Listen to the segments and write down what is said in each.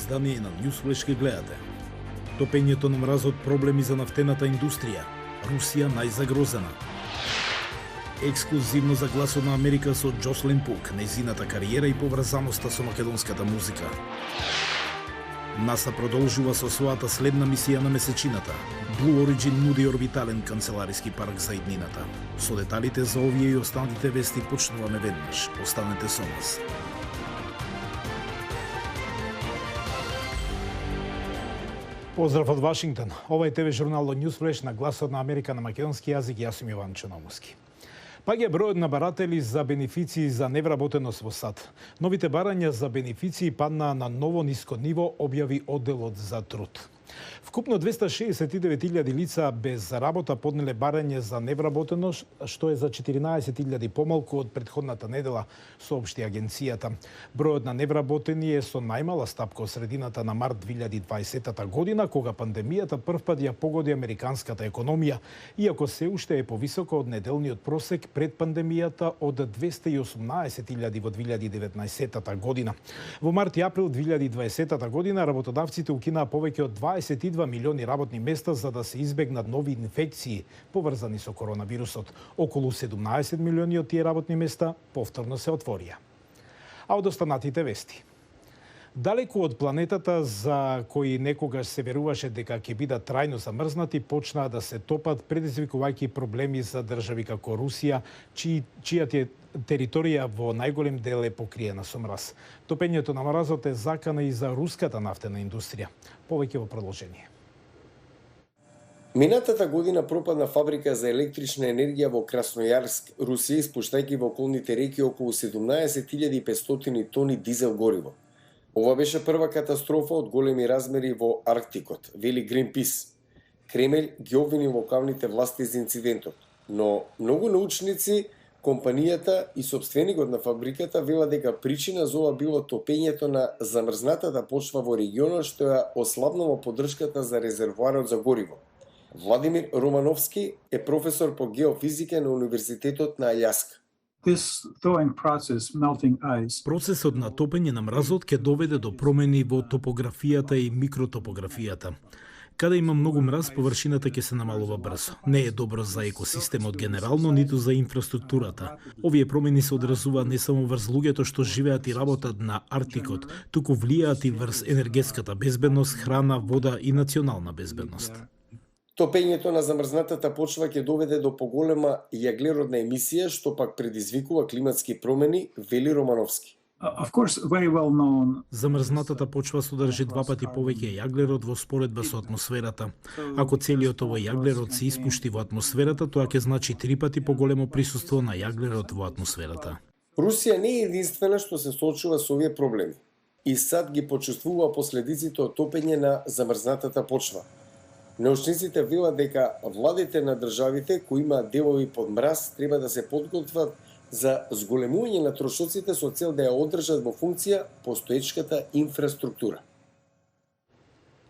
издание на Newsflash ке гледате. Топењето на мразот, проблеми за нафтената индустрија. Русија најзагрозена. Ексклузивно за гласот на Америка со Джослин Пук, нејзината кариера и поврзаноста со македонската музика. НАСА продолжува со својата следна мисија на месечината. Blue Origin нуди орбитален канцелариски парк за иднината. Со деталите за овие и останатите вести почнуваме веднаш. Останете со нас. Поздрав од Вашингтон. Ова е ТВ журналот Newsflash на гласот на Америка на македонски јазик. Јас сум Јован Чономуски. Паѓа бројот на баратели за бенефиции за невработеност во САД. Новите барања за бенефиции паднаа на ново ниско ниво, објави одделот за труд. Вкупно 269.000 лица без работа поднеле барање за невработеност, што е за 14.000 помалку од претходната недела, соопшти агенцијата. Бројот на невработени е со најмала стапка од средината на март 2020 година, кога пандемијата првпат ја погоди американската економија, иако се уште е повисоко од неделниот просек пред пандемијата од 218.000 во 2019 година. Во март и април 2020 година работодавците укинаа повеќе од 22 милиони работни места за да се избегнат нови инфекции поврзани со коронавирусот. Околу 17 милиони од тие работни места повторно се отворија. А од останатите вести. Далеку од планетата за кои некогаш се веруваше дека ќе бидат трајно замрзнати, почнаа да се топат, предизвикувајќи проблеми за држави како Русија, чијата територија во најголем дел е покриена со мраз. Топењето на мразот е закана и за руската нафтена индустрија. Повеќе во продолжение. Минатата година пропадна фабрика за електрична енергија во Краснојарск, Русија, испуштајќи во околните реки околу 17.500 тони дизел гориво. Ова беше прва катастрофа од големи размери во Арктикот, вели Greenpeace. Кремљ ги обвини локалните власти за инцидентот, но многу научници, компанијата и собственикот на фабриката велат дека причина за ова било топењето на замрзнатата почва во регионот, што ја ослабнало поддршката за резервоарот за гориво. Владимир Романовски е професор по геофизика на Универзитетот на Аљаска. Процесот на топење на мразот ќе доведе до промени во топографијата и микротопографијата. Каде има многу мраз, површината ќе се намалува брзо. Не е добро за екосистемот генерално, ниту за инфраструктурата. Овие промени се одразуваат не само врз луѓето што живеат и работат на Арктикот, туку влијаат и врз енергетската безбедност, храна, вода и национална безбедност. Топењето на замрзнатата почва ќе доведе до поголема јаглеродна емисија, што пак предизвикува климатски промени, вели Романовски. Замрзнатата почва содржи 2 пати повеќе јаглерод во споредба со атмосферата. Ако целиот овој јаглерод се испушти во атмосферата, тоа ќе значи 3 пати поголемо присуство на јаглерод во атмосферата. Русија не е единствена што се соочува со овие проблеми. И САД ги почувствува последиците од топење на замрзнатата почва. Научниците велат дека владите на државите кои имаат делови под мраз треба да се подготват за зголемување на трошоците со цел да ја одржат во функција постоечката инфраструктура.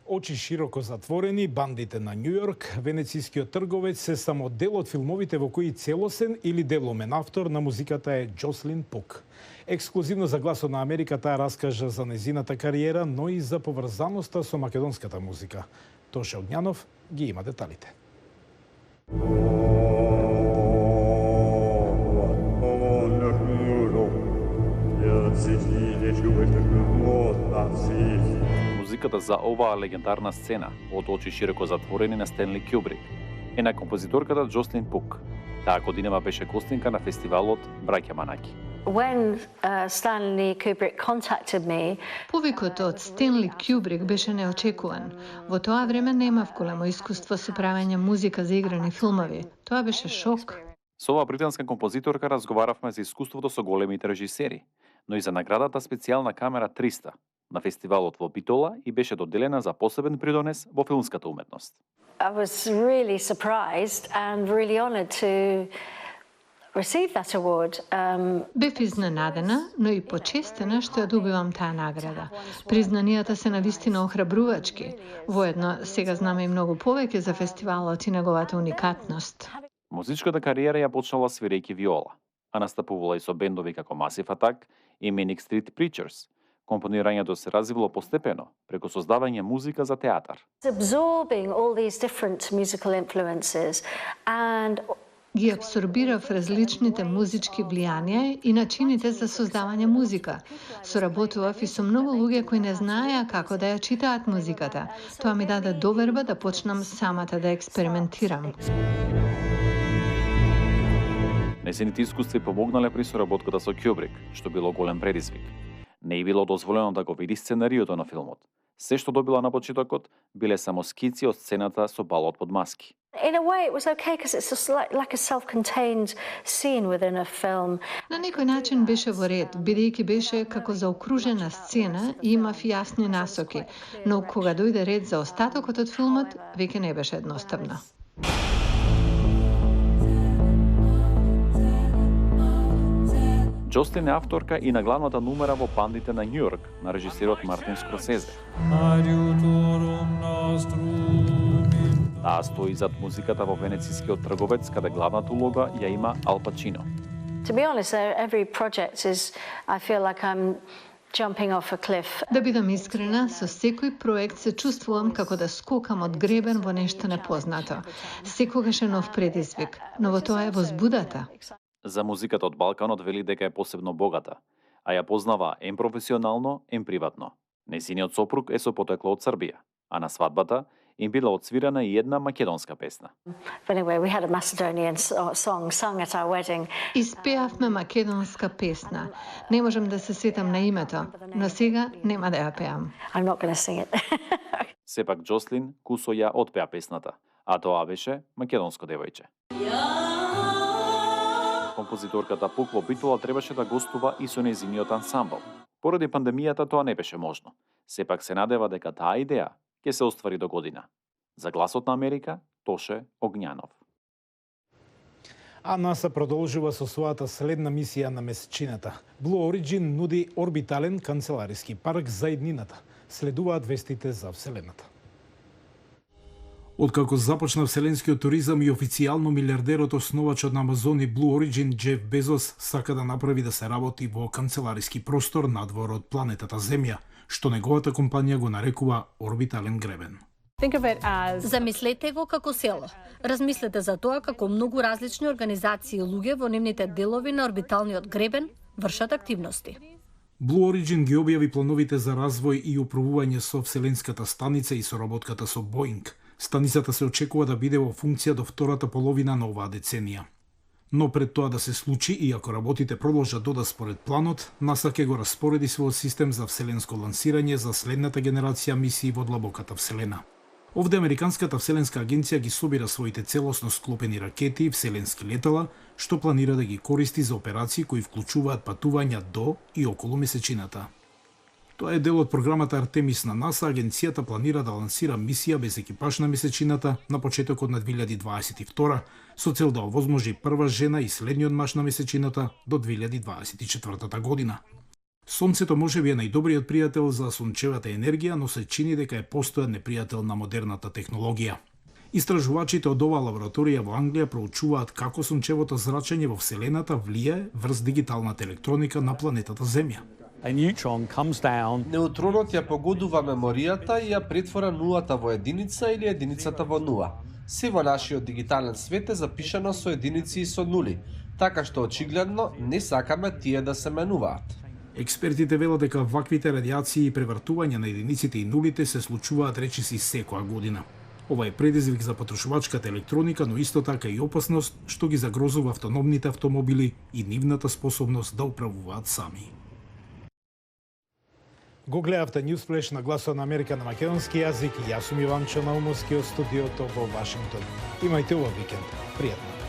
Очи широко затворени, бандите на Њу Јорк, венецискиот трговец се само дел од филмовите во кои целосен или деломен автор на музиката е Джослин Пук. Ексклузивно за гласот на Америка таа раскажа за незината кариера, но и за поврзаноста со македонската музика. Тоше Огњанов ги има деталите. Музиката за оваа легендарна сцена од очи широко затворени на Стенли Кјубрик е на композиторката Джослин Пук. Таа годинава беше гостинка на фестивалот Браќа Манаки. Повикот од Стенли Кјубрик беше неочекуван. Во тоа време немав големо искуство со правење музика за играни филмови. Тоа беше шок. Со оваа британска композиторка разговаравме за искуството со големите режисери, но и за наградата специјална камера 300 на фестивалот во Битола и беше доделена за посебен придонес во филмската уметност. I was really surprised and really honored to receive that award. Бев изненадена, но и почестена што ја добивам таа награда. Признанијата се навистина охрабрувачки. Воедно, сега знаме и многу повеќе за фестивалот и неговата уникатност. Музичката кариера ја почнала свирејќи виола, а настапувала и со бендови како Massive Attack и Manic Street Preachers, Компонирањето се развило постепено, преку создавање музика за театар. Absorbing all these different musical influences and Ги абсорбирав различните музички влијанија и начините за создавање музика. Соработував и со многу луѓе кои не знаеа како да ја читаат музиката. Тоа ми даде доверба да почнам самата да експериментирам. Несените искуства помогнале при соработката со Кјубрик, што било голем предизвик. Не е било дозволено да го види сценариото на филмот. Се што добила на почетокот биле само скици од сцената со балот под маски. in a way it was okay because it's just like a self-contained scene within a film. На некој начин беше во ред, бидејќи беше како заокружена сцена и имав јасни насоки, но кога дојде ред за остатокот од филмот, веќе не беше едноставно. Джослин е авторка и на главната нумера во Бандите на Њујорк на режисерот Мартин Скорсезе. Таа стои зад музиката во Венецискиот трговец, каде главната улога ја има Ал Пачино. To be honest, every project is, I feel like I'm jumping off a cliff. Да бидам искрена, со секој проект се чувствувам како да скокам од гребен во нешто непознато. Секогаш е нов предизвик, но во тоа е возбудата. За музиката од Балканот вели дека е посебно богата, а ја познава ем професионално, ем приватно. Незиниот сопруг е со потекло од Србија, а на свадбата им била отсвирана и една македонска песна. Anyway, we had a Macedonian song sung at our wedding. Испеавме македонска песна. Не можам да се сетам на името, но сега нема да ја пеам. I'm not going to sing it. Сепак Джослин кусо ја отпеа песната, а тоа беше македонско девојче. Композиторката Пук во Битола требаше да гостува и со незиниот ансамбл. Поради пандемијата тоа не беше можно. Сепак се надева дека таа идеја ќе се оствари до година. За Гласот на Америка, Тоше Огњанов. А НАСА продолжува со својата следна мисија на месечината. Blue Origin нуди орбитален канцелариски парк за иднината. Следуваат вестите за Вселената. Откако започна вселенскиот туризам и официјално милиардерот основачот на Амазони Blue Origin Джеф Безос сака да направи да се работи во канцелариски простор надвор од планетата Земја, што неговата компанија го нарекува орбитален гребен. Замислете го како село. Размислете за тоа како многу различни организации и луѓе во нивните делови на орбиталниот гребен вршат активности. Blue Origin ги објави плановите за развој и управување со Вселенската станица и соработката со Боинг. Станицата се очекува да биде во функција до втората половина на оваа деценија. Но пред тоа да се случи, и ако работите продолжат додат според планот, НАСА ќе го распореди својот систем за вселенско лансирање за следната генерација мисии во длабоката Вселена. Овде Американската Вселенска агенција ги собира своите целосно склопени ракети и вселенски летала, што планира да ги користи за операции кои вклучуваат патувања до и околу месечината. Тоа е дел од програмата Артемис на НАСА. Агенцијата планира да лансира мисија без екипаж на месечината на почетокот на 2022 со цел да овозможи прва жена и следниот маж на месечината до 2024 година. Сонцето можеби е најдобриот пријател за сончевата енергија, но се чини дека е постојан непријател на модерната технологија. Истражувачите од оваа лабораторија во Англија проучуваат како сончевото зрачење во Вселената влијае врз дигиталната електроника на планетата Земја. Неутронот ја погодува меморијата и ја претвора нулата во единица или единицата во нула. Се во нашиот дигитален свет е запишано со единици и со нули, така што очигледно не сакаме тие да се менуваат. Експертите велат дека ваквите радиации и превртувања на единиците и нулите се случуваат речиси секоја година. Ова е предизвик за потрошувачката електроника, но исто така и опасност што ги загрозува автономните автомобили и нивната способност да управуваат сами. Го гледавте Newsflash на Гласот на Америка на македонски јазик. Јас сум Иван Чонаумовски од студиото во Вашингтон. Имајте убав викенд. Пријатно.